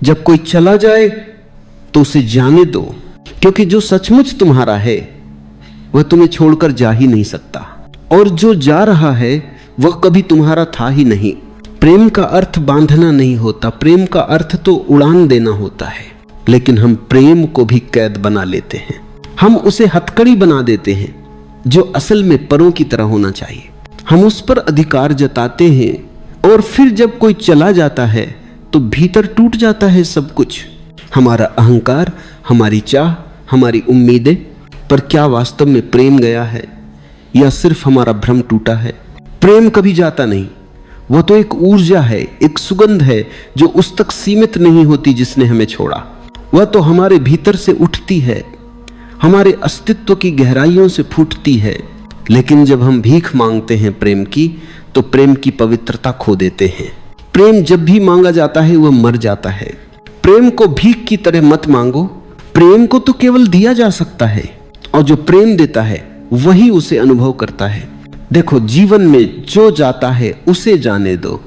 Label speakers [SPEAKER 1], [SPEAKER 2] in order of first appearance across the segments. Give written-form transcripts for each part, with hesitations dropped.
[SPEAKER 1] जब कोई चला जाए तो उसे जाने दो, क्योंकि जो सचमुच तुम्हारा है वह तुम्हें छोड़कर जा ही नहीं सकता, और जो जा रहा है वह कभी तुम्हारा था ही नहीं। प्रेम का अर्थ बांधना नहीं होता, प्रेम का अर्थ तो उड़ान देना होता है। लेकिन हम प्रेम को भी कैद बना लेते हैं, हम उसे हथकड़ी बना देते हैं जो असल में परों की तरह होना चाहिए। हम उस पर अधिकार जताते हैं, और फिर जब कोई चला जाता है तो भीतर टूट जाता है सब कुछ, हमारा अहंकार, हमारी चाह, हमारी उम्मीदें। पर क्या वास्तव में प्रेम गया है या सिर्फ हमारा भ्रम टूटा है? प्रेम कभी जाता नहीं, वह तो एक ऊर्जा है, एक सुगंध है जो उस तक सीमित नहीं होती जिसने हमें छोड़ा। वह तो हमारे भीतर से उठती है, हमारे अस्तित्व की गहराइयों से फूटती है। लेकिन जब हम भीख मांगते हैं प्रेम की, तो प्रेम की पवित्रता खो देते हैं। प्रेम जब भी मांगा जाता है वह मर जाता है। प्रेम को भीख की तरह मत मांगो, प्रेम को तो केवल दिया जा सकता है, और जो प्रेम देता है वही उसे अनुभव करता है। देखो, जीवन में जो जाता है उसे जाने दो,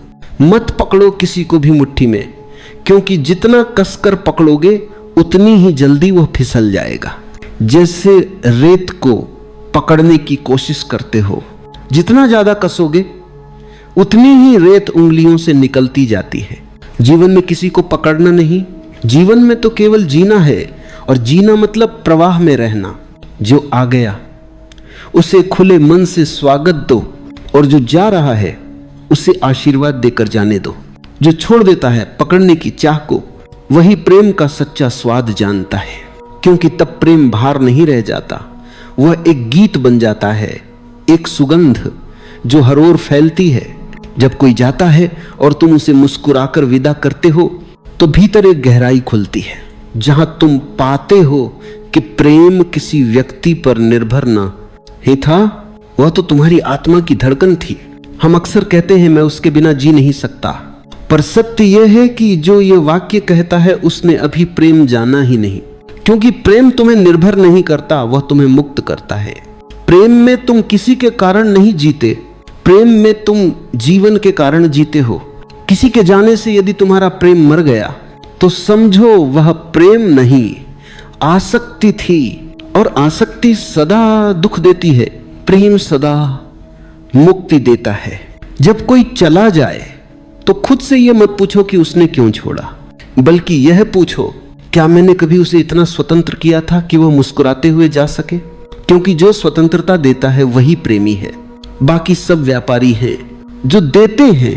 [SPEAKER 1] मत पकड़ो किसी को भी मुट्ठी में, क्योंकि जितना कसकर पकड़ोगे उतनी ही जल्दी वह फिसल जाएगा। जैसे रेत को पकड़ने की कोशिश करते हो, जितना ज्यादा कसोगे उतनी ही रेत उंगलियों से निकलती जाती है। जीवन में किसी को पकड़ना नहीं, जीवन में तो केवल जीना है, और जीना मतलब प्रवाह में रहना। जो आ गया उसे खुले मन से स्वागत दो, और जो जा रहा है उसे आशीर्वाद देकर जाने दो। जो छोड़ देता है पकड़ने की चाह को, वही प्रेम का सच्चा स्वाद जानता है, क्योंकि तब प्रेम भार नहीं रह जाता, वह एक गीत बन जाता है, एक सुगंध जो हर ओर फैलती है। जब कोई जाता है और तुम उसे मुस्कुराकर विदा करते हो, तो भीतर एक गहराई खुलती है, जहां तुम पाते हो कि प्रेम किसी व्यक्ति पर निर्भर न ही था, वह तो तुम्हारी आत्मा की धड़कन थी। हम अक्सर कहते हैं मैं उसके बिना जी नहीं सकता, पर सत्य यह है कि जो ये वाक्य कहता है उसने अभी प्रेम जाना ही नहीं, क्योंकि प्रेम तुम्हें निर्भर नहीं करता, वह तुम्हें मुक्त करता है। प्रेम में तुम किसी के कारण नहीं जीते, प्रेम में तुम जीवन के कारण जीते हो। किसी के जाने से यदि तुम्हारा प्रेम मर गया तो समझो वह प्रेम नहीं, आसक्ति थी, और आसक्ति सदा दुख देती है, प्रेम सदा मुक्ति देता है। जब कोई चला जाए तो खुद से यह मत पूछो कि उसने क्यों छोड़ा, बल्कि यह पूछो क्या मैंने कभी उसे इतना स्वतंत्र किया था कि वह मुस्कुराते हुए जा सके। क्योंकि जो स्वतंत्रता देता है वही प्रेमी है, बाकी सब व्यापारी हैं जो देते हैं,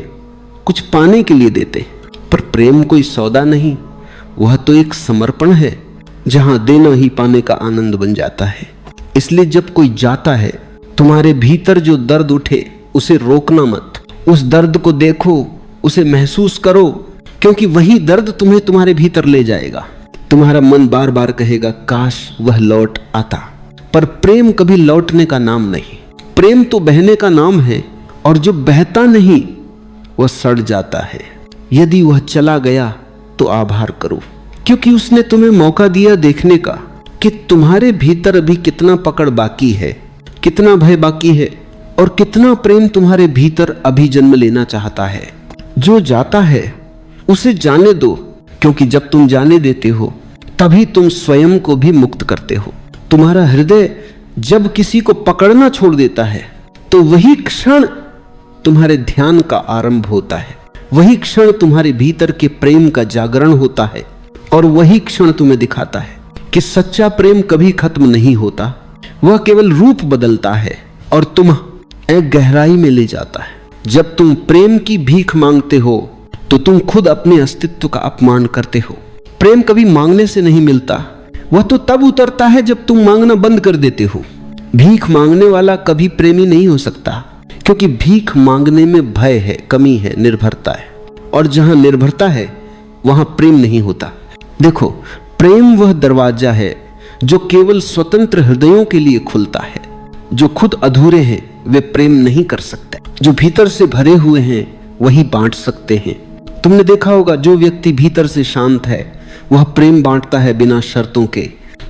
[SPEAKER 1] कुछ पाने के लिए देते। पर प्रेम कोई सौदा नहीं, वह तो एक समर्पण है, जहां देना ही पाने का आनंद बन जाता है। इसलिए जब कोई जाता है, तुम्हारे भीतर जो दर्द उठे उसे रोकना मत, उस दर्द को देखो, उसे महसूस करो, क्योंकि वही दर्द तुम्हें तुम्हारे भीतर ले जाएगा। तुम्हारा मन बार बार कहेगा काश वह लौट आता, पर प्रेम कभी लौटने का नाम नहीं। प्रेम तो बहने का नाम है, और जो बहता नहीं वह सड़ जाता है। यदि वह चला गया तो आभार करो, क्योंकि उसने तुम्हें मौका दिया देखने का कि तुम्हारे भीतर अभी कितना पकड़ बाकी है, कितना भय बाकी है, और कितना प्रेम तुम्हारे भीतर अभी जन्म लेना चाहता है। जो जाता है उसे जाने दो, क्योंकि जब तुम जाने देते हो तभी तुम स्वयं को भी मुक्त करते हो। तुम्हारा हृदय जब किसी को पकड़ना छोड़ देता है तो वही क्षण तुम्हारे ध्यान का आरंभ होता है, वही क्षण तुम्हारे भीतर के प्रेम का जागरण होता है, और वही क्षण तुम्हें दिखाता है कि सच्चा प्रेम कभी खत्म नहीं होता, वह केवल रूप बदलता है और तुम्हें एक गहराई में ले जाता है। जब तुम प्रेम की भीख मांगते हो तो तुम खुद अपने अस्तित्व का अपमान करते हो। प्रेम कभी मांगने से नहीं मिलता, वह तो तब उतरता है जब तुम मांगना बंद कर देते हो। भीख मांगने वाला कभी प्रेमी नहीं हो सकता, क्योंकि भीख मांगने में भय है, कमी है, निर्भरता है, और जहां निर्भरता है वहां प्रेम नहीं होता। देखो, प्रेम वह दरवाजा है जो केवल स्वतंत्र हृदयों के लिए खुलता है। जो खुद अधूरे हैं वे प्रेम नहीं कर सकते, जो भीतर से भरे हुए हैं वही बांट सकते हैं। तुमने देखा होगा, जो व्यक्ति भीतर से शांत है वह प्रेम बांटता है बिना शर्तों के,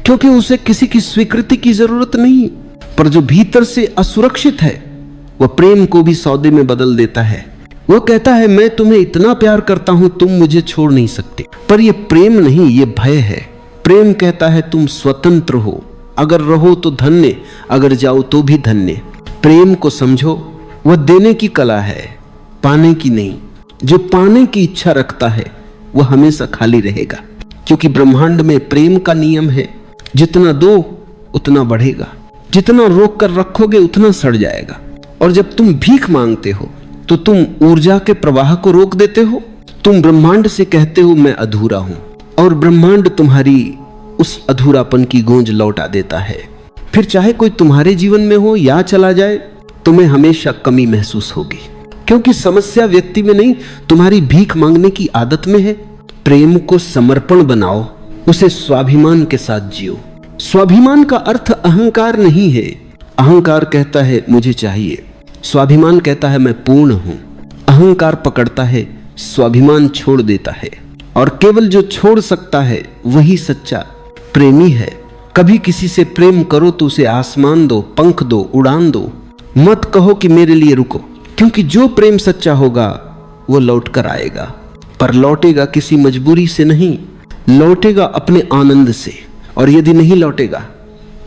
[SPEAKER 1] क्योंकि उसे किसी की स्वीकृति की जरूरत नहीं। पर जो भीतर से असुरक्षित है वह प्रेम को भी सौदे में बदल देता है। वो कहता है मैं तुम्हें इतना प्यार करता हूं, तुम मुझे छोड़ नहीं सकते। पर ये प्रेम नहीं, ये भय है। प्रेम कहता है तुम स्वतंत्र हो, अगर रहो तो धन्य, अगर जाओ तो भी धन्य। प्रेम को समझो, वह देने की कला है, पाने की नहीं। जो पाने की इच्छा रखता है वह हमेशा खाली रहेगा, क्योंकि ब्रह्मांड में प्रेम का नियम है, जितना दो उतना बढ़ेगा, जितना रोक कर रखोगे उतना सड़ जाएगा। और जब तुम भीख मांगते हो तो तुम ऊर्जा के प्रवाह को रोक देते हो। तुम ब्रह्मांड से कहते हो मैं अधूरा हूं, और ब्रह्मांड तुम्हारी उस अधूरापन की गूंज लौटा देता है। फिर चाहे कोई तुम्हारे जीवन में हो या चला जाए, तुम्हें हमेशा कमी महसूस होगी, क्योंकि समस्या व्यक्ति में नहीं, तुम्हारी भीख मांगने की आदत में है। प्रेम को समर्पण बनाओ, उसे स्वाभिमान के साथ जियो। स्वाभिमान का अर्थ अहंकार नहीं है। अहंकार कहता है मुझे चाहिए, स्वाभिमान कहता है मैं पूर्ण हूं। अहंकार पकड़ता है, स्वाभिमान छोड़ देता है, और केवल जो छोड़ सकता है वही सच्चा प्रेमी है। कभी किसी से प्रेम करो तो उसे आसमान दो, पंख दो, उड़ान दो। मत कहो कि मेरे लिए रुको, क्योंकि जो प्रेम सच्चा होगा वो लौट कर आएगा, पर लौटेगा किसी मजबूरी से नहीं, लौटेगा अपने आनंद से। और यदि नहीं लौटेगा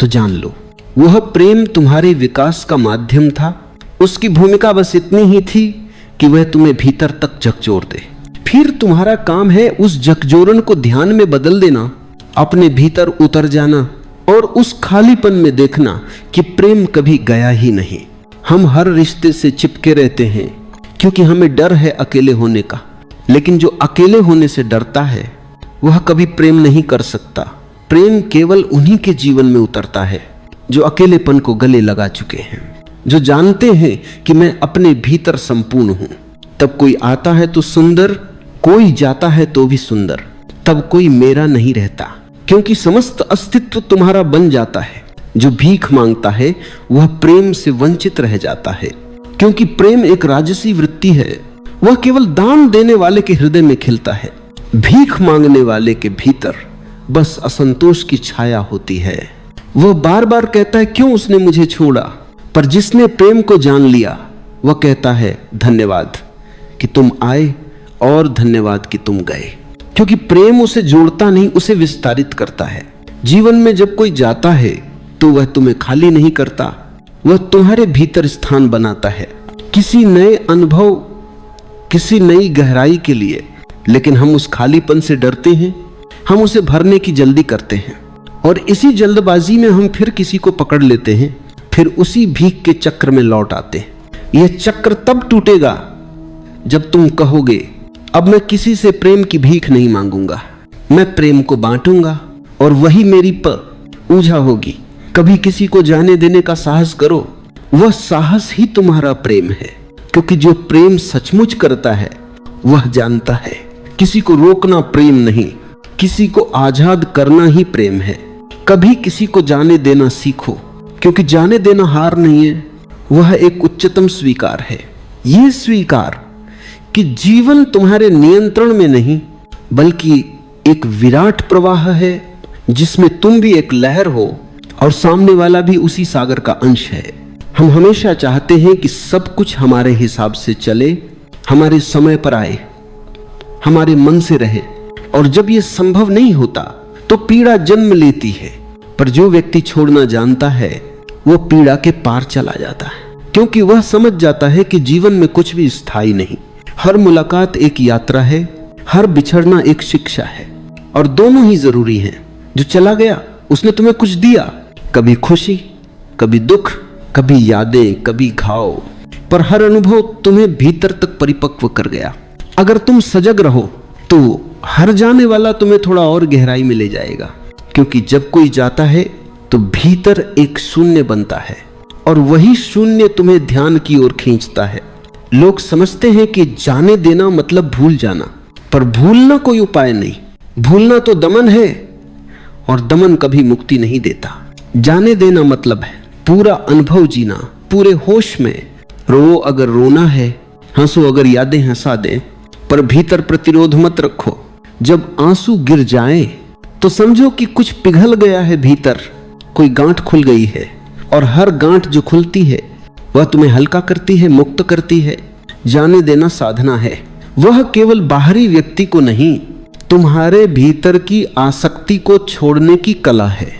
[SPEAKER 1] तो जान लो वह प्रेम तुम्हारे विकास का माध्यम था। उसकी भूमिका बस इतनी ही थी कि वह तुम्हें भीतर तक झकझोर दे। फिर तुम्हारा काम है उस झकझोरन को ध्यान में बदल देना, अपने भीतर उतर जाना और उस खालीपन में देखना कि प्रेम कभी गया ही नहीं। हम हर रिश्ते से चिपके रहते हैं क्योंकि हमें डर है अकेले होने का, लेकिन जो अकेले होने से डरता है वह कभी प्रेम नहीं कर सकता। प्रेम केवल उन्हीं के जीवन में उतरता है जो अकेलेपन को गले लगा चुके हैं, जो जानते हैं कि मैं अपने भीतर संपूर्ण हूं। तब कोई आता है तो सुंदर, कोई जाता है तो भी सुंदर। तब कोई मेरा नहीं रहता, क्योंकि समस्त अस्तित्व तुम्हारा बन जाता है। जो भीख मांगता है वह प्रेम से वंचित रह जाता है, क्योंकि प्रेम एक राजसी वृत्ति है। वह केवल दान देने वाले के हृदय में खिलता है। भीख मांगने वाले के भीतर बस असंतोष की छाया होती है। वह बार बार कहता है क्यों उसने मुझे छोड़ा, पर जिसने प्रेम को जान लिया वह कहता है धन्यवाद कि तुम आए और धन्यवाद कि तुम गए, क्योंकि प्रेम उसे जोड़ता नहीं, उसे विस्तारित करता है। जीवन में जब कोई जाता है तो वह तुम्हें खाली नहीं करता, वह तुम्हारे भीतर स्थान बनाता है किसी नए अनुभव, किसी नई गहराई के लिए। लेकिन हम उस खालीपन से डरते हैं, हम उसे भरने की जल्दी करते हैं, और इसी जल्दबाजी में हम फिर किसी को पकड़ लेते हैं, फिर उसी भीख के चक्र में लौट आते हैं। यह चक्र तब टूटेगा जब तुम कहोगे अब मैं किसी से प्रेम की भीख नहीं मांगूंगा, मैं प्रेम को बांटूंगा और वही मेरी पूजा होगी। कभी किसी को जाने देने का साहस करो, वह साहस ही तुम्हारा प्रेम है, क्योंकि जो प्रेम सचमुच करता है वह जानता है किसी को रोकना प्रेम नहीं, किसी को आजाद करना ही प्रेम है। कभी किसी को जाने देना सीखो, क्योंकि जाने देना हार नहीं है, वह एक उच्चतम स्वीकार है। यह स्वीकार कि जीवन तुम्हारे नियंत्रण में नहीं बल्कि एक विराट प्रवाह है, जिसमें तुम भी एक लहर हो और सामने वाला भी उसी सागर का अंश है। हम हमेशा चाहते हैं कि सब कुछ हमारे हिसाब से चले, हमारे समय पर आए, हमारे मन से रहे, और जब यह संभव नहीं होता तो पीड़ा जन्म लेती है। पर जो व्यक्ति छोड़ना जानता है वो पीड़ा के पार चला जाता है, क्योंकि वह समझ जाता है कि जीवन में कुछ भी स्थायी नहीं। हर मुलाकात एक यात्रा है, हर बिछड़ना एक शिक्षा है, और दोनों ही जरूरी हैं। जो चला गया उसने तुम्हें कुछ दिया, कभी खुशी, कभी दुख, कभी यादें, कभी घाव, पर हर अनुभव तुम्हें भीतर तक परिपक्व कर गया। अगर तुम सजग रहो तो हर जाने वाला तुम्हें थोड़ा और गहराई में ले जाएगा, क्योंकि जब कोई जाता है तो भीतर एक शून्य बनता है, और वही शून्य तुम्हें ध्यान की ओर खींचता है। लोग समझते हैं कि जाने देना मतलब भूल जाना, पर भूलना कोई उपाय नहीं। भूलना तो दमन है, और दमन कभी मुक्ति नहीं देता। जाने देना मतलब है पूरा अनुभव जीना, पूरे होश में। रो अगर रोना है, हंसो अगर यादें हंसा दे, पर भीतर प्रतिरोध मत रखो। जब आंसू गिर जाएं तो समझो कि कुछ पिघल गया है भीतर, कोई गांठ खुल गई है, और हर गांठ जो खुलती है वह तुम्हें हल्का करती है, मुक्त करती है। जाने देना साधना है। वह केवल बाहरी व्यक्ति को नहीं, तुम्हारे भीतर की आसक्ति को छोड़ने की कला है।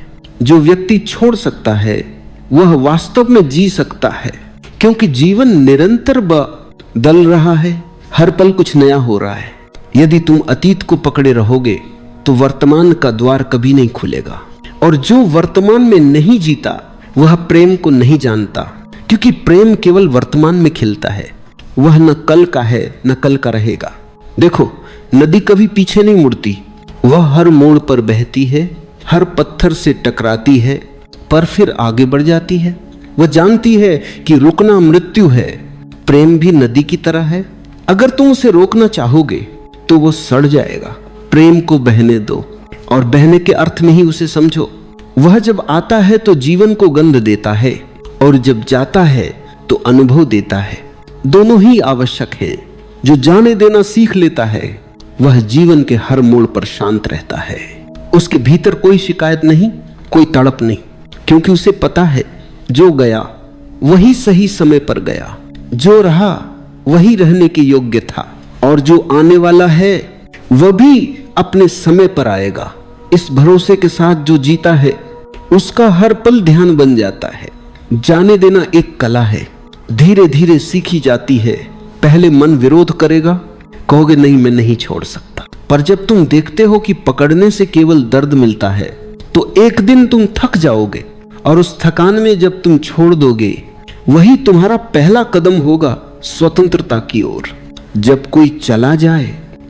[SPEAKER 1] जो व्यक्ति छोड़ सकता है वह वास्तव में जी सकता है, क्योंकि जीवन निरंतर बदल रहा है, हर पल कुछ नया हो रहा है। यदि तुम अतीत को पकड़े रहोगे तो वर्तमान का द्वार कभी नहीं खुलेगा, और जो वर्तमान में नहीं जीता वह प्रेम को नहीं जानता, क्योंकि प्रेम केवल वर्तमान में खिलता है, वह न कल का है न कल का रहेगा। देखो, नदी कभी पीछे नहीं मुड़ती, वह हर मोड़ पर बहती है, हर पत्थर से टकराती है, पर फिर आगे बढ़ जाती है। वह जानती है कि रुकना मृत्यु है। प्रेम भी नदी की तरह है, अगर तुम उसे रोकना चाहोगे तो वो सड़ जाएगा। प्रेम को बहने दो, और बहने के अर्थ में ही उसे समझो। वह जब आता है तो जीवन को गंध देता है, और जब जाता है तो अनुभव देता है। दोनों ही आवश्यक है। जो जाने देना सीख लेता है वह जीवन के हर मोड़ पर शांत रहता है। उसके भीतर कोई शिकायत नहीं, कोई तड़प नहीं, क्योंकि उसे पता है जो गया वही सही समय पर गया, जो रहा वही रहने के योग्य था, और जो आने वाला है वह भी अपने समय पर आएगा। इस भरोसे के साथ जो जीता है उसका हर पल ध्यान बन जाता है। जाने देना एक कला है, धीरे धीरे सीखी जाती है। पहले मन विरोध करेगा, कहोगे नहीं मैं नहीं छोड़ सकता, पर जब तुम देखते हो कि पकड़ने से केवल दर्द मिलता है तो एक दिन तुम थक जाओगे, और उस थकान में जब तुम छोड़ दोगे वही तुम्हारा पहला कदम होगा स्वतंत्रता की ओर। जब कोई चला जाए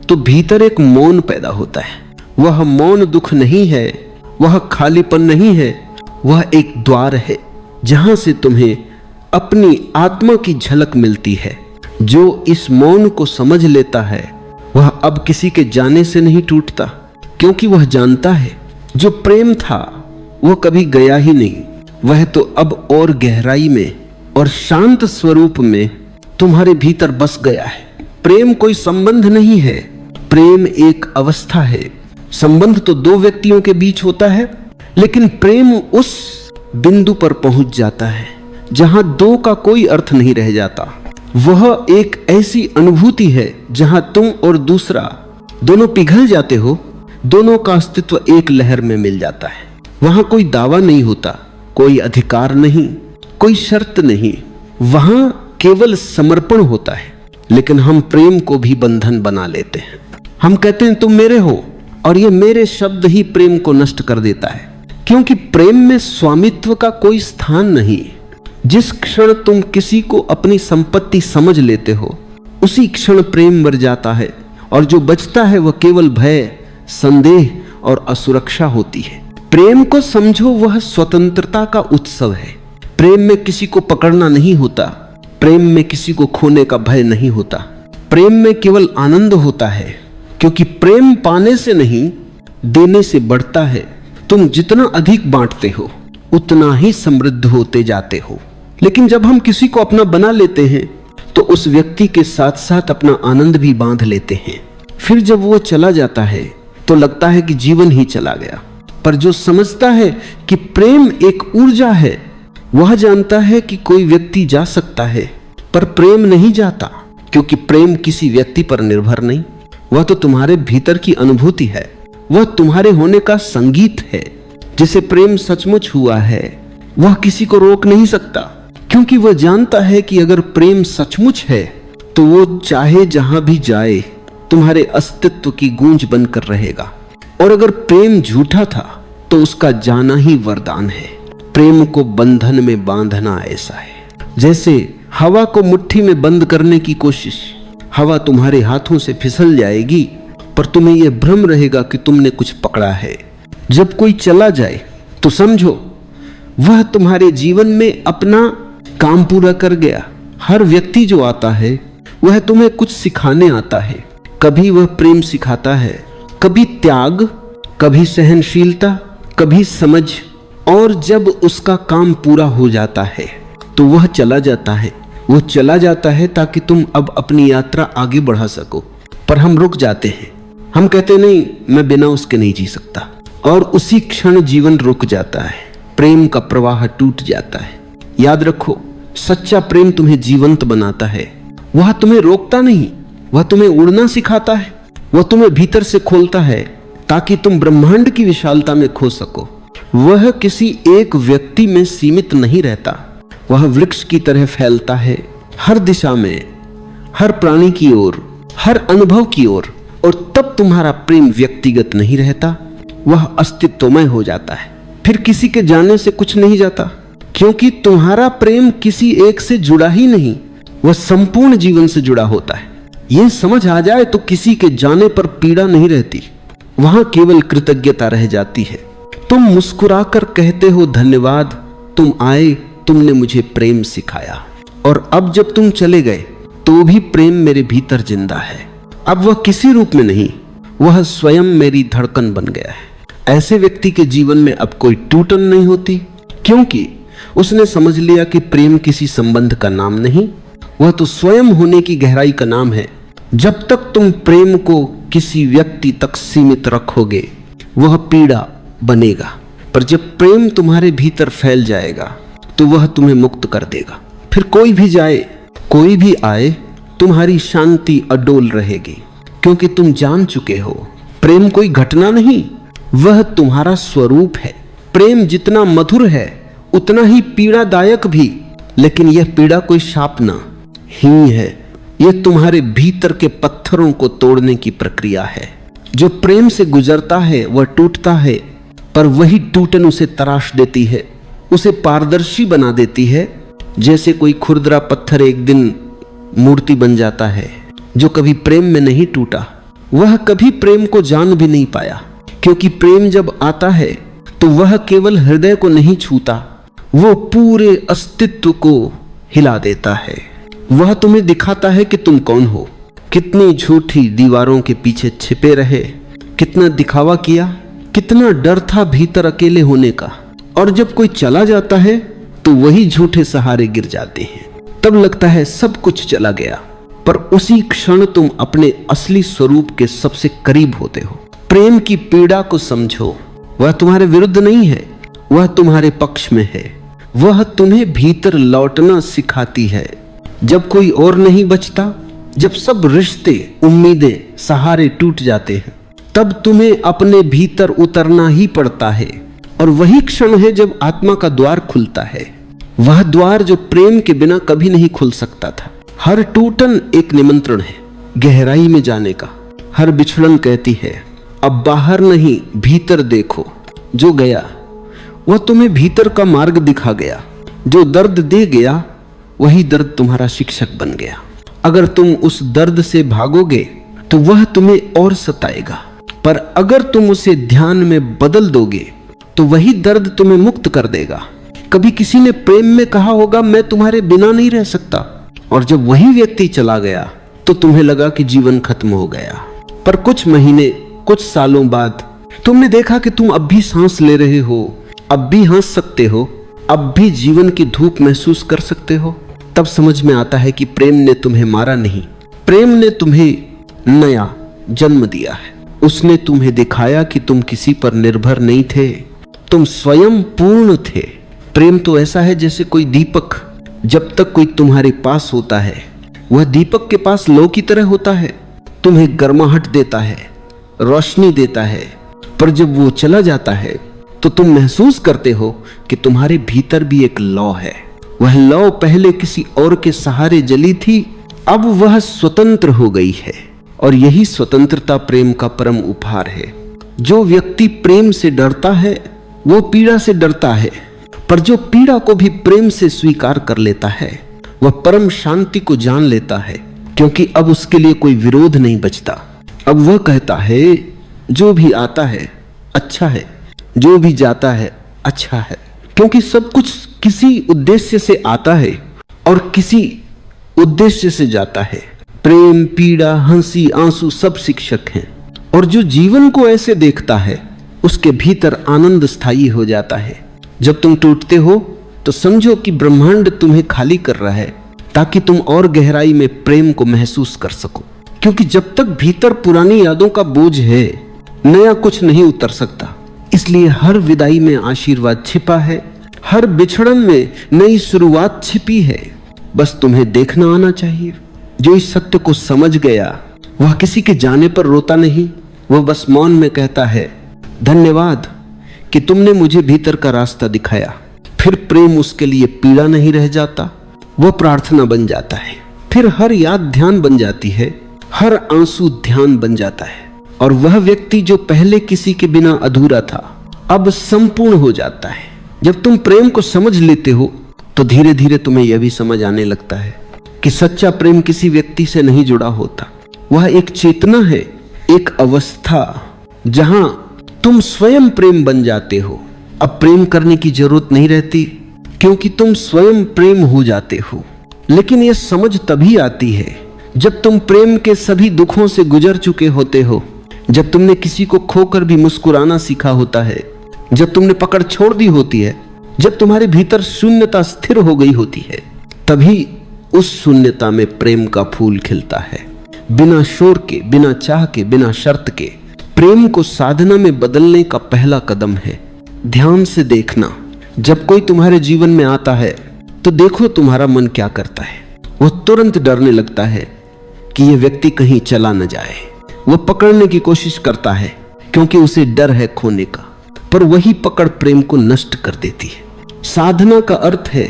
[SPEAKER 1] तो भीतर एक मौन पैदा होता है। वह मौन दुख नहीं है, वह खालीपन नहीं है, वह एक द्वार है जहां से तुम्हें अपनी आत्मा की झलक मिलती है। जो इस मौन को समझ लेता है वह अब किसी के जाने से नहीं टूटता, क्योंकि वह जानता है जो प्रेम था वह कभी गया ही नहीं, वह तो अब और गहराई में और शांत स्वरूप में तुम्हारे भीतर बस गया है। प्रेम कोई संबंध नहीं है, प्रेम एक अवस्था है। संबंध तो दो व्यक्तियों के बीच होता है, लेकिन प्रेम उस बिंदु पर पहुंच जाता है जहां दो का कोई अर्थ नहीं रह जाता। वह एक ऐसी अनुभूति है जहां तुम और दूसरा दोनों पिघल जाते हो, दोनों का अस्तित्व एक लहर में मिल जाता है। वहां कोई दावा नहीं होता, कोई अधिकार नहीं, कोई शर्त नहीं, वहां केवल समर्पण होता है। लेकिन हम प्रेम को भी बंधन बना लेते हैं। हम कहते हैं तुम मेरे हो, और ये मेरे शब्द ही प्रेम को नष्ट कर देता है, क्योंकि प्रेम में स्वामित्व का कोई स्थान नहीं। जिस क्षण तुम किसी को अपनी संपत्ति समझ लेते हो उसी क्षण प्रेम मर जाता है, और जो बचता है वह केवल भय, संदेह और असुरक्षा होती है। प्रेम को समझो, वह स्वतंत्रता का उत्सव है। प्रेम में किसी को पकड़ना नहीं होता, प्रेम में किसी को खोने का भय नहीं होता, प्रेम में केवल आनंद होता है, क्योंकि प्रेम पाने से नहीं देने से बढ़ता है। तुम जितना अधिक बांटते हो उतना ही समृद्ध होते जाते हो। लेकिन जब हम किसी को अपना बना लेते हैं तो उस व्यक्ति के साथ साथ अपना आनंद भी बांध लेते हैं। फिर जब वो चला जाता है तो लगता है कि जीवन ही चला गया। पर जो समझता है कि प्रेम एक ऊर्जा है, वह जानता है कि कोई व्यक्ति जा सकता है पर प्रेम नहीं जाता, क्योंकि प्रेम किसी व्यक्ति पर निर्भर नहीं, वह तो तुम्हारे भीतर की अनुभूति है, वह तुम्हारे होने का संगीत है। जिसे प्रेम सचमुच हुआ है वह किसी को रोक नहीं सकता, क्योंकि वह जानता है कि अगर प्रेम सचमुच है तो वो चाहे जहां भी जाए तुम्हारे अस्तित्व की गूंज बनकर रहेगा। और अगर प्रेम झूठा था तो उसका जाना ही वरदान है। प्रेम को बंधन में बांधना ऐसा है जैसे हवा को मुट्ठी में बंद करने की कोशिश। हवा तुम्हारे हाथों से फिसल जाएगी पर तुम्हें यह भ्रम रहेगा कि तुमने कुछ पकड़ा है। जब कोई चला जाए तो समझो वह तुम्हारे जीवन में अपना काम पूरा कर गया। हर व्यक्ति जो आता है वह तुम्हें कुछ सिखाने आता है। कभी वह प्रेम सिखाता है, कभी त्याग, कभी सहनशीलता, कभी समझ, और जब उसका काम पूरा हो जाता है तो वह चला जाता है। वो चला जाता है ताकि तुम अब अपनी यात्रा आगे बढ़ा सको। पर हम रुक जाते हैं, हम कहते नहीं मैं बिना उसके नहीं जी सकता, और उसी क्षण जीवन रुक जाता है, प्रेम का प्रवाह टूट जाता है। याद रखो, सच्चा प्रेम तुम्हें जीवंत बनाता है, वह तुम्हें रोकता नहीं, वह तुम्हें उड़ना सिखाता है, वह तुम्हें भीतर से खोलता है ताकि तुम ब्रह्मांड की विशालता में खो सको। वह किसी एक व्यक्ति में सीमित नहीं रहता, वह वृक्ष की तरह फैलता है हर दिशा में, हर प्राणी की ओर, हर अनुभव की ओर। और तब तुम्हारा प्रेम व्यक्तिगत नहीं रहता, वह अस्तित्वमय हो जाता है। फिर किसी के जाने से कुछ नहीं जाता, क्योंकि तुम्हारा प्रेम किसी एक से जुड़ा ही नहीं, वह संपूर्ण जीवन से जुड़ा होता है। यह समझ आ जाए तो किसी के जाने पर पीड़ा नहीं रहती, वहां केवल कृतज्ञता रह जाती है। तुम मुस्कुराकर कहते हो धन्यवाद, तुम आए, तुमने मुझे प्रेम सिखाया। और अब जब तुम चले गए तो भी प्रेम मेरे भीतर जिंदा है। अब वह किसी रूप में नहीं, वह स्वयं मेरी धड़कन बन गया है। ऐसे व्यक्ति के जीवन में अब कोई टूटन नहीं होती, क्योंकि उसने समझ लिया कि प्रेम किसी संबंध का नाम नहीं, वह तो स्वयं होने की गहराई का नाम है। जब तक तुम प्रेम को किसी व्यक्ति तक सीमित रखोगे वह पीड़ा बनेगा, पर जब प्रेम तुम्हारे भीतर फैल जाएगा तो वह तुम्हें मुक्त कर देगा। फिर कोई भी जाए, कोई भी आए, तुम्हारी शांति अडोल रहेगी, क्योंकि तुम जान चुके हो प्रेम कोई घटना नहीं, वह तुम्हारा स्वरूप है। प्रेम जितना मधुर है उतना ही पीड़ादायक भी, लेकिन यह पीड़ा कोई शाप न ही है, यह तुम्हारे भीतर के पत्थरों को तोड़ने की प्रक्रिया है। जो प्रेम से गुजरता है वह टूटता है, पर वही टूटन उसे तराश देती है, उसे पारदर्शी बना देती है। जैसे कोई खुरदरा पत्थर एक दिन मूर्ति बन जाता है। जो कभी प्रेम में नहीं टूटा वह कभी प्रेम को जान भी नहीं पाया, क्योंकि प्रेम जब आता है तो वह केवल हृदय को नहीं छूता, वो पूरे अस्तित्व को हिला देता है। वह तुम्हें दिखाता है कि तुम कौन हो। कितनी झूठी दीवारों के पीछे छिपे रहे, कितना दिखावा किया, कितना डर था भीतर अकेले होने का। और जब कोई चला जाता है तो वही झूठे सहारे गिर जाते हैं। तब लगता है सब कुछ चला गया, पर उसी क्षण तुम अपने असली स्वरूप के सबसे करीब होते हो। प्रेम की पीड़ा को समझो, वह तुम्हारे विरुद्ध नहीं है, वह तुम्हारे पक्ष में है। वह तुम्हें भीतर लौटना सिखाती है। जब कोई और नहीं बचता, जब सब रिश्ते, उम्मीदें, सहारे टूट जाते हैं, तब तुम्हें अपने भीतर उतरना ही पड़ता है। और वही क्षण है जब आत्मा का द्वार खुलता है, वह द्वार जो प्रेम के बिना कभी नहीं खुल सकता था। हर टूटन एक निमंत्रण है गहराई में जाने का। हर बिछड़न कहती है अब बाहर नहीं, भीतर देखो। जो गया वह तुम्हें भीतर का मार्ग दिखा गया। जो दर्द दे गया वही दर्द तुम्हारा शिक्षक बन गया। अगर तुम उस दर्द से भागोगे तो वह तुम्हें और सताएगा, पर अगर तुम उसे ध्यान में बदल दोगे तो वही दर्द तुम्हें मुक्त कर देगा। कभी किसी ने प्रेम में कहा होगा मैं तुम्हारे बिना नहीं रह सकता, और जब वही व्यक्ति चला गया तो तुम्हें लगा कि जीवन खत्म हो गया। पर कुछ महीने, कुछ सालों बाद तुमने देखा कि तुम अब भी सांस ले रहे हो, अब भी हंस सकते हो, अब भी जीवन की धूप महसूस कर सकते हो। तब समझ में आता है कि प्रेम ने तुम्हें मारा नहीं, प्रेम ने तुम्हें नया जन्म दिया है। उसने तुम्हें दिखाया कि तुम किसी पर निर्भर नहीं थे, तुम स्वयं पूर्ण थे। प्रेम तो ऐसा है जैसे कोई दीपक, जब तक कोई तुम्हारे पास होता है वह दीपक के पास लौ की तरह होता है, तुम्हें गर्माहट देता है, रोशनी देता है। पर जब वो चला जाता है तो तुम महसूस करते हो कि तुम्हारे भीतर भी एक लौ है। वह लौ पहले किसी और के सहारे जली थी, अब वह स्वतंत्र हो गई है। और यही स्वतंत्रता प्रेम का परम उपहार है। जो व्यक्ति प्रेम से डरता है वो पीड़ा से डरता है, पर जो पीड़ा को भी प्रेम से स्वीकार कर लेता है वह परम शांति को जान लेता है, क्योंकि अब उसके लिए कोई विरोध नहीं बचता। अब वह कहता है जो भी आता है अच्छा है, जो भी जाता है अच्छा है, क्योंकि सब कुछ किसी उद्देश्य से आता है और किसी उद्देश्य से जाता है। प्रेम, पीड़ा, हंसी, आंसू सब शिक्षक हैं। और जो जीवन को ऐसे देखता है उसके भीतर आनंद स्थायी हो जाता है। जब तुम टूटते हो तो समझो कि ब्रह्मांड तुम्हें खाली कर रहा है, ताकि तुम और गहराई में प्रेम को महसूस कर सको। क्योंकि जब तक भीतर पुरानी यादों का बोझ है, नया कुछ नहीं उतर सकता। इसलिए हर विदाई में आशीर्वाद छिपा है, हर बिछड़न में नई शुरुआत छिपी है। बस तुम्हें देखना आना चाहिए। जो इस सत्य को समझ गया वह किसी के जाने पर रोता नहीं, वह बस मौन में कहता है, धन्यवाद कि तुमने मुझे भीतर का रास्ता दिखाया। फिर प्रेम उसके लिए पीड़ा नहीं रह जाता, वह प्रार्थना बन जाता है। फिर हर याद ध्यान बन जाती है, हर आंसू ध्यान बन जाता है, और वह व्यक्ति जो पहले किसी के बिना अधूरा था अब संपूर्ण हो जाता है। जब तुम प्रेम को समझ लेते हो तो धीरे धीरे तुम्हें यह भी समझ आने लगता है कि सच्चा प्रेम किसी व्यक्ति से नहीं जुड़ा होता, वह एक चेतना है, एक अवस्था जहां तुम स्वयं प्रेम बन जाते हो। अब प्रेम करने की जरूरत नहीं रहती क्योंकि तुम स्वयं प्रेम हो जाते हो। लेकिन यह समझ तभी आती है जब तुम प्रेम के सभी दुखों से गुजर चुके होते हो, जब तुमने किसी को खोकर भी मुस्कुराना सीखा होता है, जब तुमने पकड़ छोड़ दी होती है, जब तुम्हारे भीतर शून्यता स्थिर हो गई होती है, तभी उस शून्यता में प्रेम का फूल खिलता है। बिना शोर के, बिना चाह के, बिना शर्त के प्रेम को साधना में बदलने का पहला कदम है ध्यान से देखना। जब कोई तुम्हारे जीवन में आता है तो देखो तुम्हारा मन क्या करता है। वह तुरंत डरने लगता है कि यह व्यक्ति कहीं चला न जाए। वह पकड़ने की कोशिश करता है क्योंकि उसे डर है खोने का, पर वही पकड़ प्रेम को नष्ट कर देती है। साधना का अर्थ है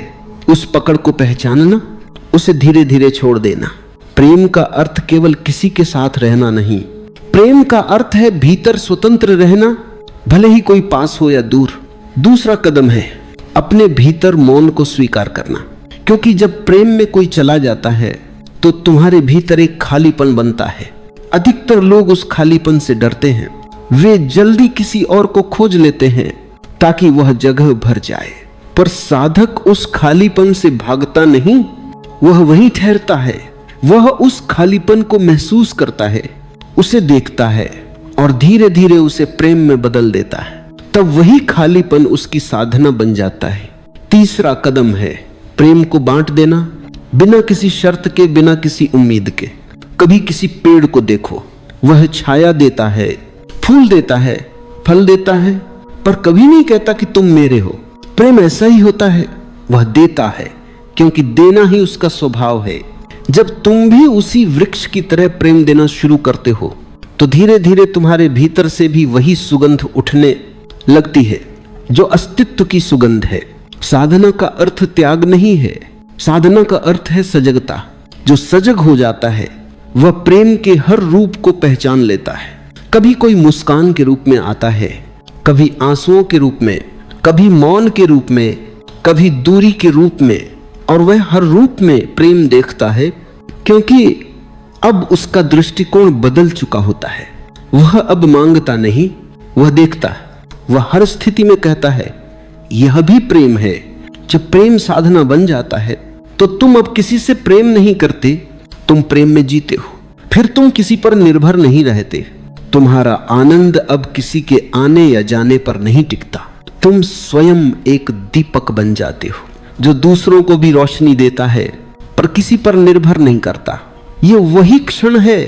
[SPEAKER 1] उस पकड़ को पहचानना, उसे धीरे धीरे छोड़ देना। प्रेम का अर्थ केवल किसी के साथ रहना नहीं, प्रेम का अर्थ है भीतर स्वतंत्र रहना, भले ही कोई पास हो या दूर। दूसरा कदम है अपने भीतर मौन को स्वीकार करना, क्योंकि जब प्रेम में कोई चला जाता है तो तुम्हारे भीतर एक खालीपन बनता है। अधिकतर लोग उस खालीपन से डरते हैं, वे जल्दी किसी और को खोज लेते हैं ताकि वह जगह भर जाए। पर साधक उस खालीपन से भागता नहीं, वह वहीं ठहरता है। वह उस खालीपन को महसूस करता है, उसे देखता है और धीरे धीरे उसे प्रेम में बदल देता है। तब वही खालीपन उसकी साधना बन जाता है। तीसरा कदम है प्रेम को बांट देना, बिना किसी शर्त के, बिना किसी उम्मीद के। कभी किसी पेड़ को देखो, वह छाया देता है, फूल देता है, फल देता है, पर कभी नहीं कहता कि तुम मेरे हो। प्रेम ऐसा ही होता है, वह देता है क्योंकि देना ही उसका स्वभाव है। जब तुम भी उसी वृक्ष की तरह प्रेम देना शुरू करते हो तो धीरे धीरे तुम्हारे भीतर से भी वही सुगंध उठने लगती है जो अस्तित्व की सुगंध है। साधना का अर्थ त्याग नहीं है, साधना का अर्थ है सजगता। जो सजग हो जाता है वह प्रेम के हर रूप को पहचान लेता है। कभी कोई मुस्कान के रूप में आता है, कभी आंसुओं के रूप में, कभी मौन के रूप में, कभी दूरी के रूप में, और वह हर रूप में प्रेम देखता है क्योंकि अब उसका दृष्टिकोण बदल चुका होता है। वह अब मांगता नहीं, वह देखता है। वह हर स्थिति में कहता है यह भी प्रेम है। जब प्रेम साधना बन जाता है तो तुम अब किसी से प्रेम नहीं करते, तुम प्रेम में जीते हो। फिर तुम किसी पर निर्भर नहीं रहते। तुम्हारा आनंद अब किसी के आने या जाने पर नहीं टिकता। तुम स्वयं एक दीपक बन जाते हो जो दूसरों को भी रोशनी देता है पर किसी पर निर्भर नहीं करता। यह वही क्षण है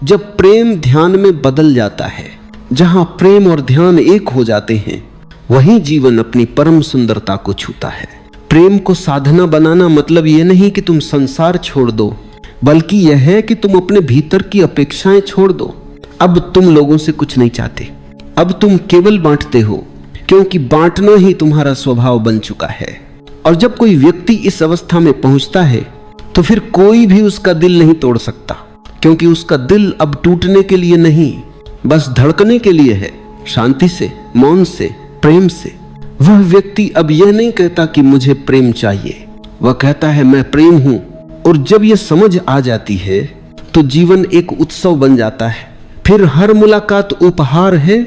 [SPEAKER 1] जब प्रेम ध्यान में बदल जाता है। जहां प्रेम और ध्यान एक हो जाते हैं वहीं जीवन अपनी परम सुंदरता को छूता है। प्रेम को साधना बनाना मतलब यह नहीं कि तुम संसार छोड़ दो, बल्कि यह है कि तुम अपने भीतर की अपेक्षाएं छोड़ दो। अब तुम लोगों से कुछ नहीं चाहते, अब तुम केवल बांटते हो, क्योंकि बांटना ही तुम्हारा स्वभाव बन चुका है। और जब कोई व्यक्ति इस अवस्था में पहुंचता है तो फिर कोई भी उसका दिल नहीं तोड़ सकता, क्योंकि उसका दिल अब टूटने के लिए नहीं, बस धड़कने के लिए है, शांति से, मौन से, प्रेम से। वह व्यक्ति अब यह नहीं कहता कि मुझे प्रेम चाहिए, वह कहता है मैं प्रेम हूं। और जब यह समझ आ जाती है तो जीवन एक उत्सव बन जाता है। फिर हर मुलाकात उपहार है,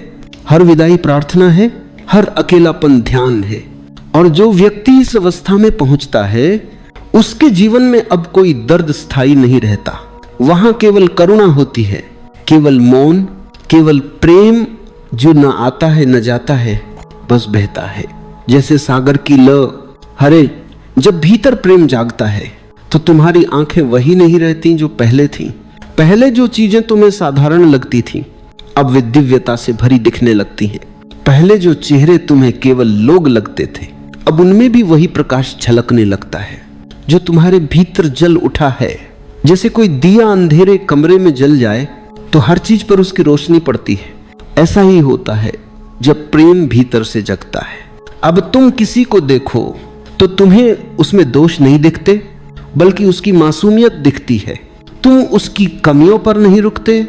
[SPEAKER 1] हर विदाई प्रार्थना है, हर अकेलापन ध्यान है। और जो व्यक्ति इस अवस्था में पहुंचता है उसके जीवन में अब कोई दर्द स्थायी नहीं रहता। वहां केवल करुणा होती है, केवल मौन, केवल प्रेम जो न आता है न जाता है, बस बहता है जैसे सागर की लहरें। जब भीतर प्रेम जागता है तो तुम्हारी आंखें वही नहीं रहती जो पहले थीं। पहले जो चीजें तुम्हें साधारण लगती थीं अब वे दिव्यता से भरी दिखने लगती हैं। पहले जो चेहरे तुम्हें केवल लोग लगते थे अब उनमें भी वही प्रकाश झलकने लगता है जो तुम्हारे भीतर जल उठा है। जैसे कोई दिया अंधेरे कमरे में जल जाए तो हर चीज पर उसकी रोशनी पड़ती है, ऐसा ही होता है जब प्रेम भीतर से जगता है। अब तुम किसी को देखो तो तुम्हें उसमें दोष नहीं दिखते, बल्कि उसकी मासूमियत दिखती है। तुम उसकी कमियों पर नहीं रुकते,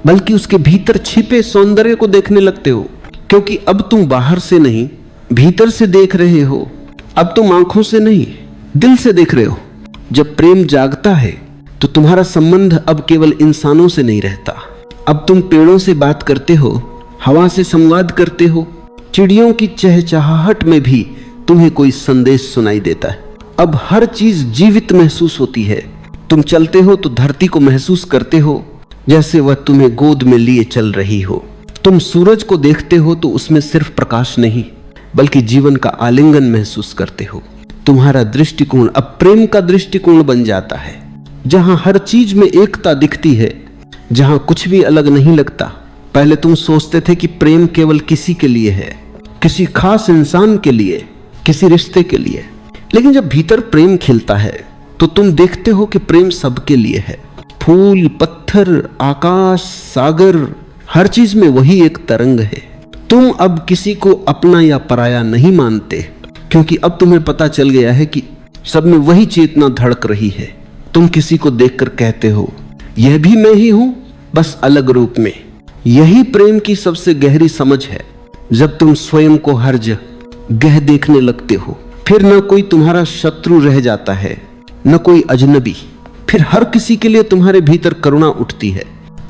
[SPEAKER 1] बल्कि उसके भीतर छिपे सौंदर्य को देखने लगते हो, क्योंकि अब तुम बाहर से नहीं भीतर से देख रहे हो। अब तुम आंखों से नहीं दिल से देख रहे हो। जब प्रेम जागता है तो तुम्हारा संबंध अब केवल इंसानों से नहीं रहता। अब तुम पेड़ों से बात करते हो, हवा से संवाद करते हो, चिड़ियों की चहचहाहट में भी तुम्हें कोई संदेश सुनाई देता है। अब हर चीज जीवित महसूस होती है। तुम चलते हो तो धरती को महसूस करते हो जैसे वह तुम्हें गोद में लिए चल रही हो। तुम सूरज को देखते हो तो उसमें सिर्फ प्रकाश नहीं, बल्कि जीवन का आलिंगन महसूस करते हो। तुम्हारा दृष्टिकोण अब प्रेम का दृष्टिकोण बन जाता है, जहां हर चीज में एकता दिखती है, जहां कुछ भी अलग नहीं लगता। पहले तुम सोचते थे कि प्रेम केवल किसी के लिए है, किसी खास इंसान के लिए, किसी रिश्ते के लिए। लेकिन जब भीतर प्रेम खिलता है तो तुम देखते हो कि प्रेम सबके लिए है। फूल, पत्थर, आकाश, सागर, हर चीज में वही एक तरंग है। तुम अब किसी को अपना या पराया नहीं मानते, क्योंकि अब तुम्हें पता चल गया है कि सब में वही चेतना धड़क रही है। तुम किसी को देखकर कहते हो, यह भी मैं ही हूं, बस अलग रूप में। यही प्रेम की सबसे गहरी समझ है। जब तुम स्वयं को हर जगह देखने लगते हो, फिर न कोई तुम्हारा शत्रु रह जाता है, न कोई अजनबी। फिर हर किसी के लिए तुम्हारे भीतर करुणा उठती है,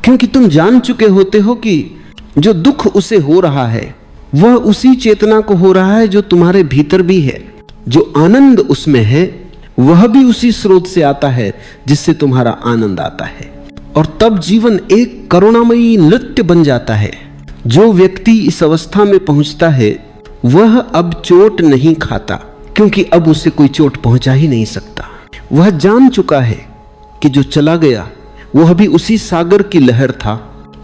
[SPEAKER 1] क्योंकि तुम जान चुके होते हो कि जो दुख उसे हो रहा है वह उसी चेतना को हो रहा है जो तुम्हारे भीतर भी है। जो आनंद उसमें है वह भी उसी स्रोत से आता है जिससे तुम्हारा आनंद आता है। और तब जीवन एक करुणामयी नृत्य बन जाता है। जो व्यक्ति इस अवस्था में पहुंचता है वह अब चोट नहीं खाता, क्योंकि अब उसे कोई चोट पहुंचा ही नहीं सकता। वह जान चुका है कि जो चला गया वह भी उसी सागर की लहर था,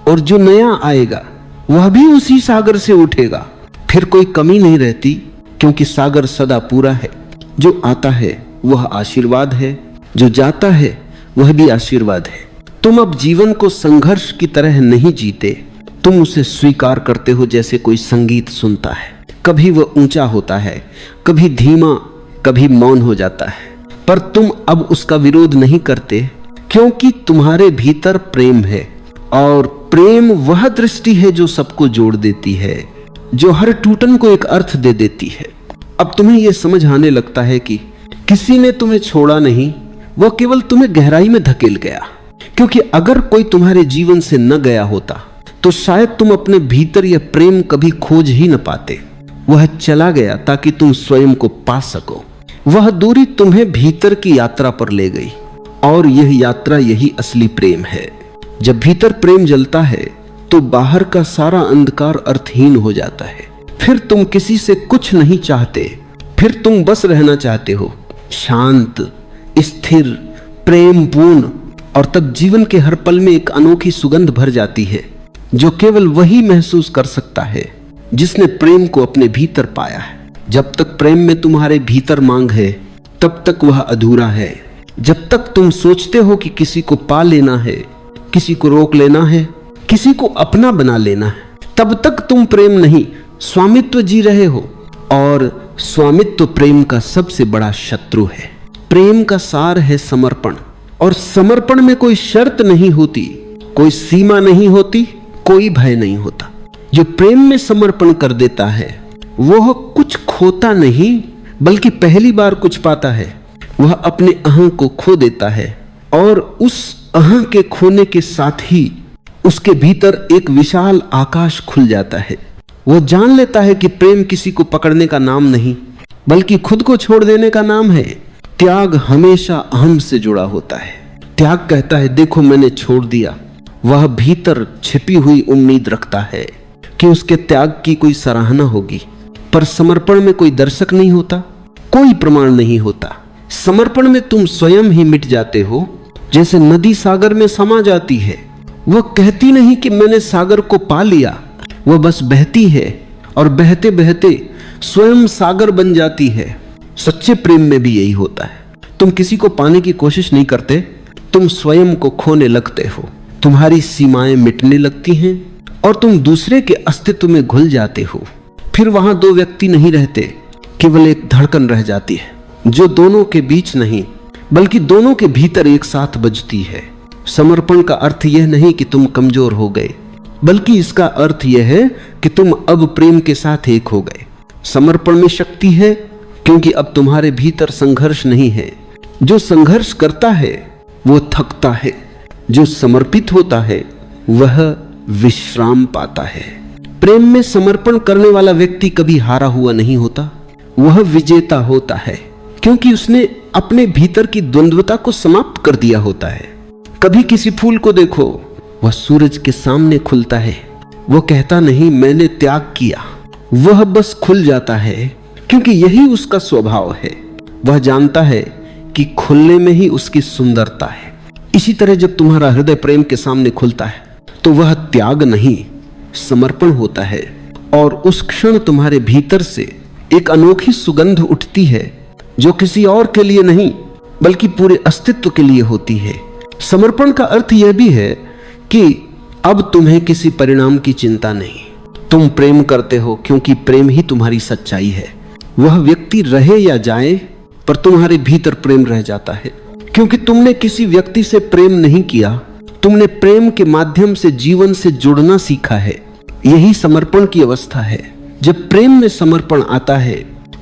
[SPEAKER 1] और जो नया आएगा वह भी उसी सागर से उठेगा। फिर कोई कमी नहीं रहती, क्योंकि सागर सदा पूरा है। जो आता है वह आशीर्वाद है, जो जाता है वह भी आशीर्वाद है। तुम अब जीवन को संघर्ष की तरह नहीं जीते, तुम उसे स्वीकार करते हो जैसे कोई संगीत सुनता है। कभी वह ऊंचा होता है, कभी धीमा, कभी मौन हो जाता है, पर तुम अब उसका विरोध नहीं करते, क्योंकि तुम्हारे भीतर प्रेम है। और प्रेम वह दृष्टि है जो सबको जोड़ देती है, जो हर टूटन को एक अर्थ दे देती है। अब तुम्हें यह समझ आने लगता है कि किसी ने तुम्हें छोड़ा नहीं, वह केवल तुम्हें गहराई में धकेल गया। क्योंकि अगर कोई तुम्हारे जीवन से न गया होता तो शायद तुम अपने भीतर यह प्रेम कभी खोज ही न पाते। वह चला गया ताकि तुम स्वयं को पा सको। वह दूरी तुम्हें भीतर की यात्रा पर ले गई, और यह यात्रा यही असली प्रेम है। जब भीतर प्रेम जलता है तो बाहर का सारा अंधकार अर्थहीन हो जाता है। फिर तुम किसी से कुछ नहीं चाहते, फिर तुम बस रहना चाहते हो, शांत, स्थिर, प्रेमपूर्ण। और तब जीवन के हर पल में एक अनोखी सुगंध भर जाती है, जो केवल वही महसूस कर सकता है जिसने प्रेम को अपने भीतर पाया है। जब तक प्रेम में तुम्हारे भीतर मांग है, तब तक वह अधूरा है। जब तक तुम सोचते हो कि किसी को पा लेना है, किसी को रोक लेना है, किसी को अपना बना लेना है, तब तक तुम प्रेम नहीं, स्वामित्व जी रहे हो। और स्वामित्व प्रेम का सबसे बड़ा शत्रु है। प्रेम का सार है समर्पण, और समर्पण में कोई शर्त नहीं होती, कोई सीमा नहीं होती, कोई भय नहीं होता। जो प्रेम में समर्पण कर देता है वह कुछ खोता नहीं, बल्कि पहली बार कुछ पाता है। वह अपने अहं को खो देता है, और उस अहं के खोने के साथ ही उसके भीतर एक विशाल आकाश खुल जाता है। वह जान लेता है कि प्रेम किसी को पकड़ने का नाम नहीं, बल्कि खुद को छोड़ देने का नाम है। त्याग हमेशा अहम से जुड़ा होता है। त्याग कहता है, देखो मैंने छोड़ दिया। वह भीतर छिपी हुई उम्मीद रखता है कि उसके त्याग की कोई सराहना होगी। पर समर्पण में कोई दर्शक नहीं होता, कोई प्रमाण नहीं होता। समर्पण में तुम स्वयं ही मिट जाते हो, जैसे नदी सागर में समा जाती है। वह कहती नहीं कि मैंने सागर को पा लिया, वह बस बहती है, और बहते बहते स्वयं सागर बन जाती है। सच्चे प्रेम में भी यही होता है। तुम किसी को पाने की कोशिश नहीं करते, तुम स्वयं को खोने लगते हो, तुम्हारी सीमाएं मिटने लगती हैं और तुम दूसरे के अस्तित्व में घुल जाते हो। फिर वहां दो व्यक्ति नहीं रहते, केवल एक धड़कन रह जाती है जो दोनों के बीच नहीं बल्कि दोनों के भीतर एक साथ बजती है। समर्पण का अर्थ यह नहीं कि तुम कमजोर हो गए, बल्कि इसका अर्थ यह है कि तुम अब प्रेम के साथ एक हो गए। समर्पण में शक्ति है क्योंकि अब तुम्हारे भीतर संघर्ष नहीं है। जो संघर्ष करता है वो थकता है, जो समर्पित होता है वह विश्राम पाता है। प्रेम में समर्पण करने वाला व्यक्ति कभी हारा हुआ नहीं होता, वह विजेता होता है क्योंकि उसने अपने भीतर की द्वंद्वता को समाप्त कर दिया होता है। कभी किसी फूल को देखो, वह सूरज के सामने खुलता है, वो कहता नहीं मैंने त्याग किया, वह बस खुल जाता है क्योंकि यही उसका स्वभाव है। वह जानता है कि खुलने में ही उसकी सुंदरता है। इसी तरह जब तुम्हारा हृदय प्रेम के सामने खुलता है तो वह त्याग नहीं समर्पण होता है, और उस क्षण तुम्हारे भीतर से एक अनोखी सुगंध उठती है जो किसी और के लिए नहीं बल्कि पूरे अस्तित्व के लिए होती है। समर्पण का अर्थ यह भी है कि अब तुम्हें किसी परिणाम की चिंता नहीं। तुम प्रेम करते हो क्योंकि प्रेम ही तुम्हारी सच्चाई है। वह व्यक्ति रहे या जाए पर तुम्हारे भीतर प्रेम रह जाता है क्योंकि तुमने किसी व्यक्ति से प्रेम नहीं किया, तुमने प्रेम के माध्यम से जीवन से जुड़ना सीखा है। यही समर्पण की अवस्था है। जब प्रेम में समर्पण आता है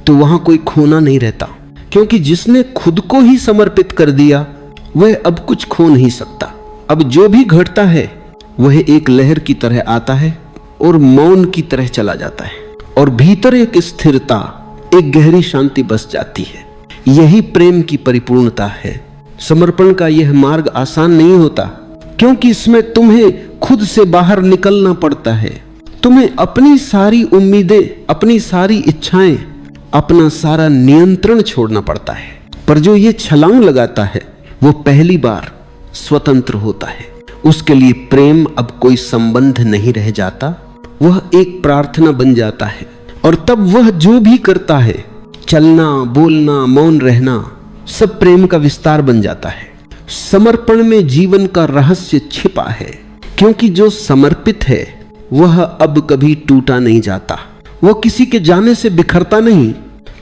[SPEAKER 1] तो वहां कोई खोना नहीं रहता, क्योंकि जिसने खुद को ही समर्पित कर दिया वह अब कुछ खो नहीं सकता। अब जो भी घटता है वह एक लहर की तरह आता है और मौन की तरह चला जाता है, और भीतर एक स्थिरता, एक गहरी शांति बस जाती है। यही प्रेम की परिपूर्णता है। समर्पण का यह मार्ग आसान नहीं होता क्योंकि इसमें तुम्हें खुद से बाहर निकलना पड़ता है। तुम्हें अपनी सारी उम्मीदें, अपनी सारी इच्छाएं, अपना सारा नियंत्रण छोड़ना पड़ता है। पर जो ये छलांग लगाता है वो पहली बार स्वतंत्र होता है। उसके लिए प्रेम अब कोई संबंध नहीं रह जाता, वह एक प्रार्थना बन जाता है। और तब वह जो भी करता है, चलना, बोलना, मौन रहना, सब प्रेम का विस्तार बन जाता है। समर्पण में जीवन का रहस्य छिपा है, क्योंकि जो समर्पित है वह अब कभी टूटा नहीं जाता। वो किसी के जाने से बिखरता नहीं,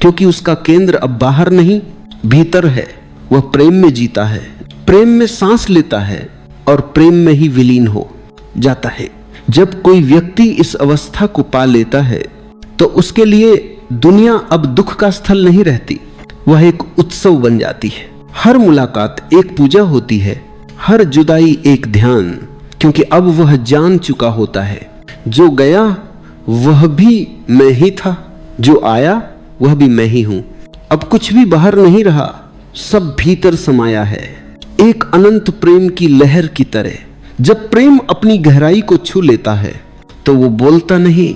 [SPEAKER 1] क्योंकि उसका केंद्र अब बाहर नहीं भीतर है। वह प्रेम में जीता है, प्रेम में सांस लेता है और प्रेम में ही विलीन हो जाता है। जब कोई व्यक्ति इस अवस्था को पा लेता है तो उसके लिए दुनिया अब दुख का स्थल नहीं रहती, वह एक उत्सव बन जाती है। हर मुलाकात एक पूजा होती है, हर जुदाई एक ध्यान, क्योंकि अब वह जान चुका होता है जो गया वह भी मैं ही था, जो आया वह भी मैं ही हूं। अब कुछ भी बाहर नहीं रहा, सब भीतर समाया है, एक अनंत प्रेम की लहर की तरह। जब प्रेम अपनी गहराई को छू लेता है तो वो बोलता नहीं,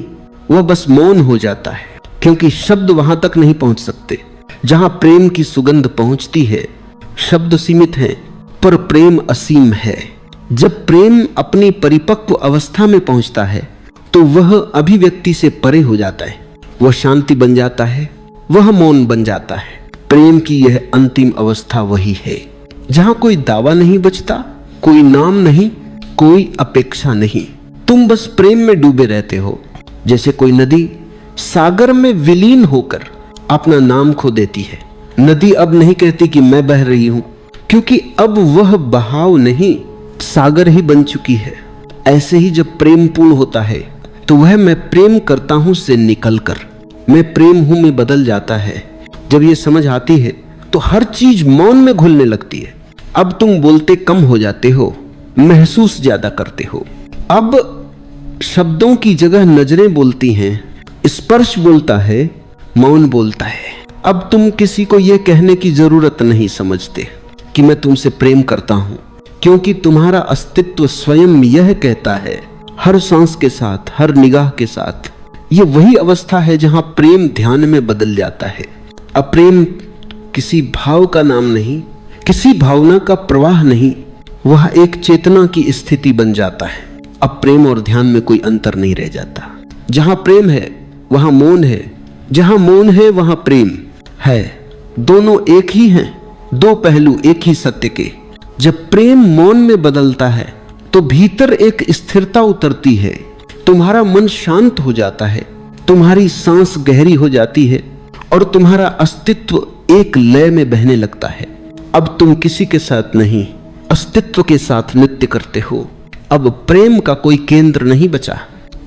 [SPEAKER 1] वह बस मौन हो जाता है, क्योंकि शब्द वहां तक नहीं पहुंच सकते। जहां प्रेम की सुगंध पहुंचती है, शब्द सीमित हैं पर प्रेम असीम है। जब प्रेम अपनी परिपक्व अवस्था में पहुंचता है तो वह अभिव्यक्ति से परे हो जाता है, वह शांति बन जाता है, वह मौन बन जाता है। प्रेम की यह अंतिम अवस्था वही है जहां कोई दावा नहीं बचता, कोई नाम नहीं, कोई अपेक्षा नहीं। तुम बस प्रेम में डूबे रहते हो, जैसे कोई नदी सागर में विलीन होकर अपना नाम खो देती है। नदी अब नहीं कहती कि मैं बह रही हूं, क्योंकि अब वह बहाव नहीं, सागर ही बन चुकी है। ऐसे ही जब प्रेम पूर्ण होता है तो वह मैं प्रेम करता हूं से निकलकर मैं प्रेम हूं में बदल जाता है। जब ये समझ आती है तो हर चीज मौन में घुलने लगती है। अब तुम बोलते कम हो जाते हो, महसूस ज्यादा करते हो। अब शब्दों की जगह नजरें बोलती हैं, स्पर्श बोलता है, मौन बोलता है। अब तुम किसी को यह कहने की जरूरत नहीं समझते कि मैं तुमसे प्रेम करता हूं, क्योंकि तुम्हारा अस्तित्व स्वयं यह कहता है, हर सांस के साथ, हर निगाह के साथ। यह वही अवस्था है जहां प्रेम ध्यान में बदल जाता है। अब प्रेम किसी भाव का नाम नहीं, किसी भावना का प्रवाह नहीं, वह एक चेतना की स्थिति बन जाता है। अब प्रेम और ध्यान में कोई अंतर नहीं रह जाता। जहां प्रेम है वहां मौन है, जहां मौन है वहां प्रेम है। दोनों एक ही हैं, दो पहलू एक ही सत्य के। जब प्रेम मौन में बदलता है तो भीतर एक स्थिरता उतरती है, तुम्हारा मन शांत हो जाता है, तुम्हारी सांस गहरी हो जाती है और तुम्हारा अस्तित्व एक लय में बहने लगता है। अब तुम किसी के साथ नहीं, अस्तित्व के साथ नृत्य करते हो। अब प्रेम का कोई केंद्र नहीं बचा,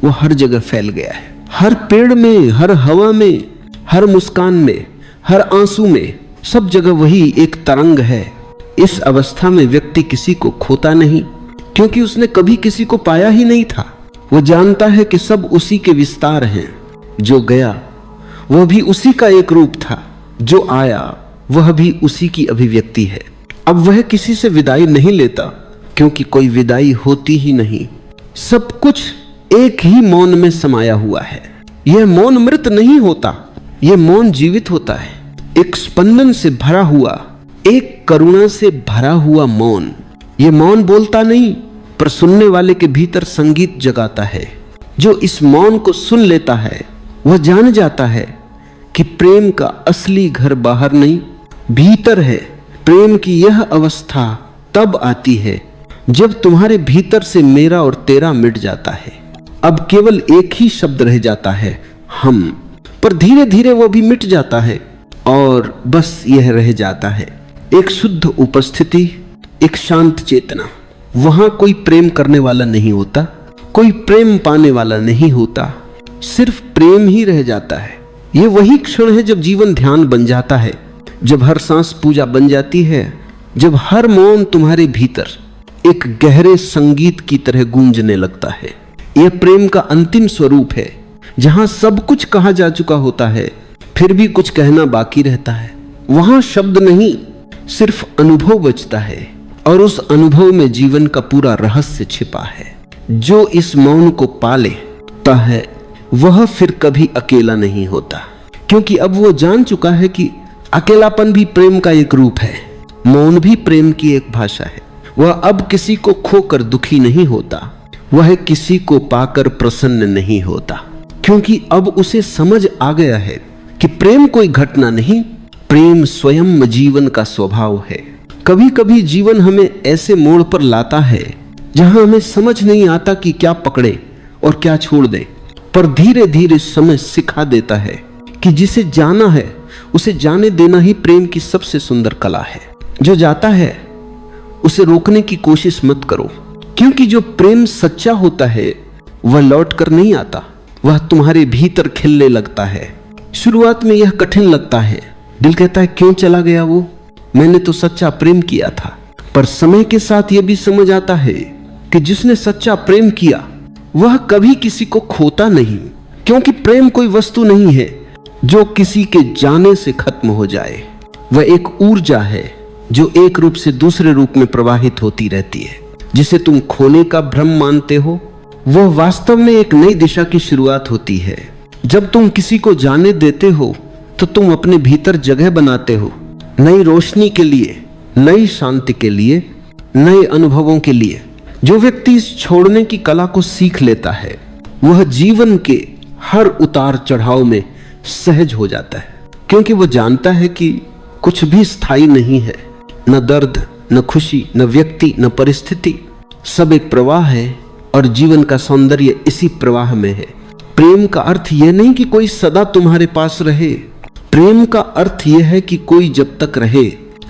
[SPEAKER 1] वो हर जगह फैल गया है। हर पेड़ में, हर हवा में, हर मुस्कान में, हर आंसू में, सब जगह वही एक तरंग है। इस अवस्था में व्यक्ति किसी को खोता नहीं, क्योंकि उसने कभी किसी को पाया ही नहीं था। वो जानता है कि सब उसी के विस्तार हैं। जो गया वह भी उसी का एक रूप था, जो आया वह भी उसी की अभिव्यक्ति है। अब वह किसी से विदाई नहीं लेता, क्योंकि कोई विदाई होती ही नहीं। सब कुछ एक ही मौन में समाया हुआ है। यह मौन मृत नहीं होता, यह मौन जीवित होता है। एक स्पंदन से भरा हुआ, एक करुणा से भरा हुआ मौन। यह मौन बोलता नहीं, पर सुनने वाले के भीतर संगीत जगाता है। जो इस मौन को सुन लेता है वह जान जाता है कि प्रेम का असली घर बाहर नहीं, भीतर है। प्रेम की यह अवस्था तब आती है जब तुम्हारे भीतर से मेरा और तेरा मिट जाता है। अब केवल एक ही शब्द रह जाता है, हम। पर धीरे धीरे वो भी मिट जाता है और बस यह रह जाता है एक शुद्ध उपस्थिति, एक शांत चेतना। वहां कोई प्रेम करने वाला नहीं होता, कोई प्रेम पाने वाला नहीं होता, सिर्फ प्रेम ही रह जाता है। यह वही क्षण है जब जीवन ध्यान बन जाता है, जब हर सांस पूजा बन जाती है, जब हर मौन तुम्हारे भीतर एक गहरे संगीत की तरह गूंजने लगता है। यह प्रेम का अंतिम स्वरूप है, जहां सब कुछ कहा जा चुका होता है, फिर भी कुछ कहना बाकी रहता है। वहां शब्द नहीं, सिर्फ अनुभव बचता है, और उस अनुभव में जीवन का पूरा रहस्य छिपा है। जो इस मौन को पा लेता है वह फिर कभी अकेला नहीं होता, क्योंकि अब वो जान चुका है कि अकेलापन भी प्रेम का एक रूप है, मौन भी प्रेम की एक भाषा है। वह अब किसी को खोकर दुखी नहीं होता, वह किसी को पाकर प्रसन्न नहीं होता, क्योंकि अब उसे समझ आ गया है कि प्रेम कोई घटना नहीं, प्रेम स्वयं जीवन का स्वभाव है। कभी कभी जीवन हमें ऐसे मोड़ पर लाता है जहां हमें समझ नहीं आता कि क्या पकड़े और क्या छोड़ दे, पर धीरे धीरे समय सिखा देता है कि जिसे जाना है उसे जाने देना ही प्रेम की सबसे सुंदर कला है। जो जाता है उसे रोकने की कोशिश मत करो, क्योंकि जो प्रेम सच्चा होता है वह लौट कर नहीं आता, वह तुम्हारे भीतर खिलने लगता है। शुरुआत में यह कठिन लगता है, दिल कहता है क्यों चला गया वो, मैंने तो सच्चा प्रेम किया था। पर समय के साथ यह भी समझ आता है कि जिसने सच्चा प्रेम किया वह कभी किसी को खोता नहीं, क्योंकि प्रेम कोई वस्तु नहीं है जो किसी के जाने से खत्म हो जाए। वह एक ऊर्जा है जो एक रूप से दूसरे रूप में प्रवाहित होती रहती है। जिसे तुम खोने का भ्रम मानते हो वह वास्तव में एक नई दिशा की शुरुआत होती है। जब तुम किसी को जाने देते हो तो तुम अपने भीतर जगह बनाते हो, नई रोशनी के लिए, नई शांति के लिए, नए अनुभवों के लिए। जो व्यक्ति इस छोड़ने की कला को सीख लेता है वह जीवन के हर उतार चढ़ाव में सहज हो जाता है, क्योंकि वो जानता है कि कुछ भी स्थायी नहीं है, न दर्द, न खुशी, न व्यक्ति, न परिस्थिति। सब एक प्रवाह है और जीवन का सौंदर्य इसी प्रवाह में है। प्रेम का अर्थ यह नहीं कि कोई सदा तुम्हारे पास रहे, प्रेम का अर्थ यह है कि कोई जब तक रहे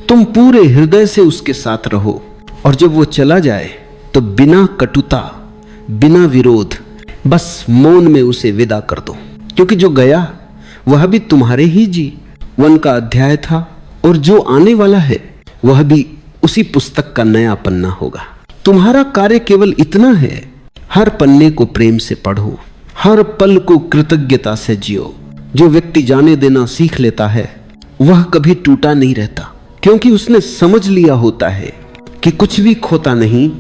[SPEAKER 1] तुम पूरे हृदय से उसके साथ रहो, और जब वो चला जाए तो बिना कटुता, बिना विरोध, बस मौन में उसे विदा कर दो, क्योंकि जो गया वह भी तुम्हारे ही जीवन का अध्याय था, और जो आने वाला है वह भी उसी पुस्तक का नया पन्ना होगा। तुम्हारा कार्य केवल इतना है, हर पन्ने को प्रेम से पढ़ो, हर पल को कृतज्ञता से जियो। जो व्यक्ति जाने देना सीख लेता है वह कभी टूटा नहीं रहता, क्योंकि उसने समझ लिया होता है कि कुछ भी खोता नहीं,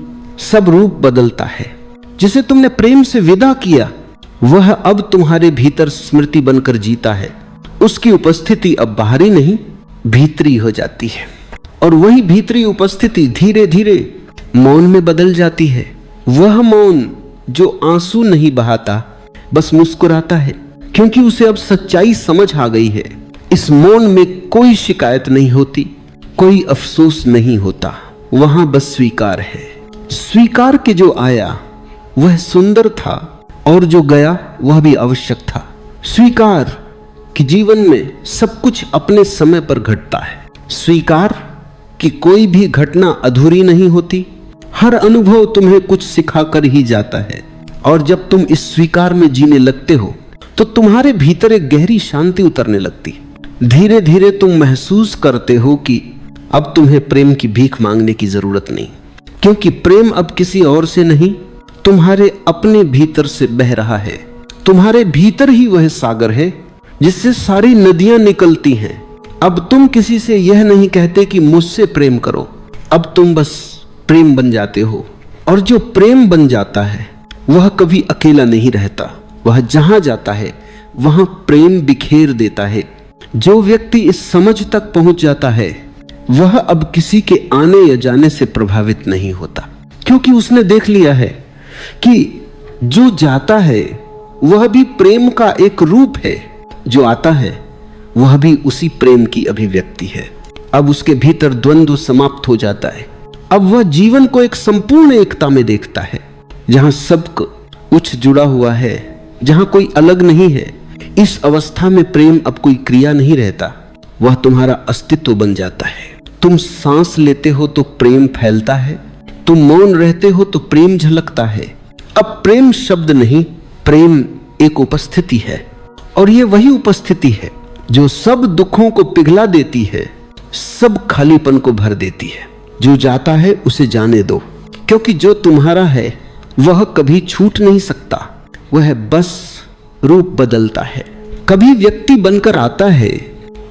[SPEAKER 1] सब रूप बदलता है। जिसे तुमने प्रेम से विदा किया वह अब तुम्हारे भीतर स्मृति बनकर जीता है। उसकी उपस्थिति अब बाहरी नहीं, भीतरी हो जाती है, और वही भीतरी उपस्थिति धीरे धीरे मौन में बदल जाती है। वह मौन जो आंसू नहीं बहाता, बस मुस्कुराता है, क्योंकि उसे अब सच्चाई समझ आ गई है। इस मौन में कोई शिकायत नहीं होती, कोई अफसोस नहीं होता, वहां बस स्वीकार है। स्वीकार के जो आया वह सुंदर था और जो गया वह भी आवश्यक था। स्वीकार कि जीवन में सब कुछ अपने समय पर घटता है। स्वीकार कि कोई भी घटना अधूरी नहीं होती। हर अनुभव तुम्हें कुछ सिखाकर ही जाता है। और जब तुम इस स्वीकार में जीने लगते हो तो तुम्हारे भीतर एक गहरी शांति उतरने लगती। धीरे धीरे तुम महसूस करते हो कि अब तुम्हें प्रेम की भीख मांगने की जरूरत नहीं, क्योंकि प्रेम अब किसी और से नहीं, तुम्हारे अपने भीतर से बह रहा है। तुम्हारे भीतर ही वह सागर है जिससे सारी नदियां निकलती हैं। अब तुम किसी से यह नहीं कहते कि मुझसे प्रेम करो, अब तुम बस प्रेम बन जाते हो। और जो प्रेम बन जाता है वह कभी अकेला नहीं रहता। वह जहां जाता है वहां प्रेम बिखेर देता है। जो व्यक्ति इस समझ तक पहुंच जाता है वह अब किसी के आने या जाने से प्रभावित नहीं होता, क्योंकि उसने देख लिया है कि जो जाता है वह भी प्रेम का एक रूप है, जो आता है वह भी उसी प्रेम की अभिव्यक्ति है। अब उसके भीतर द्वंद्व समाप्त हो जाता है। अब वह जीवन को एक संपूर्ण एकता में देखता है, जहां सब कुछ जुड़ा हुआ है, जहां कोई अलग नहीं है। इस अवस्था में प्रेम अब कोई क्रिया नहीं रहता, वह तुम्हारा अस्तित्व बन जाता है। तुम सांस लेते हो तो प्रेम फैलता है, तुम मौन रहते हो तो प्रेम झलकता है। अब प्रेम शब्द नहीं, प्रेम एक उपस्थिति है, और ये वही उपस्थिति है जो सब दुखों को पिघला देती है, सब खालीपन को भर देती है। जो जाता है उसे जाने दो, क्योंकि जो तुम्हारा है वह कभी छूट नहीं सकता। वह बस रूप बदलता है, कभी व्यक्ति बनकर आता है,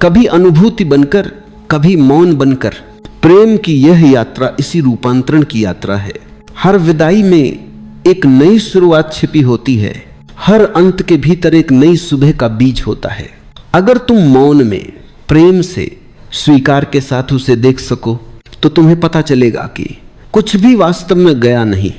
[SPEAKER 1] कभी अनुभूति बनकर, कभी मौन बनकर। प्रेम की यह यात्रा इसी रूपांतरण की यात्रा है। हर विदाई में एक नई शुरुआत छिपी होती है, हर अंत के भीतर एक नई सुबह का बीज होता है। अगर तुम मौन में प्रेम से स्वीकार के साथ उसे देख सको तो तुम्हें पता चलेगा कि कुछ भी वास्तव में गया नहीं,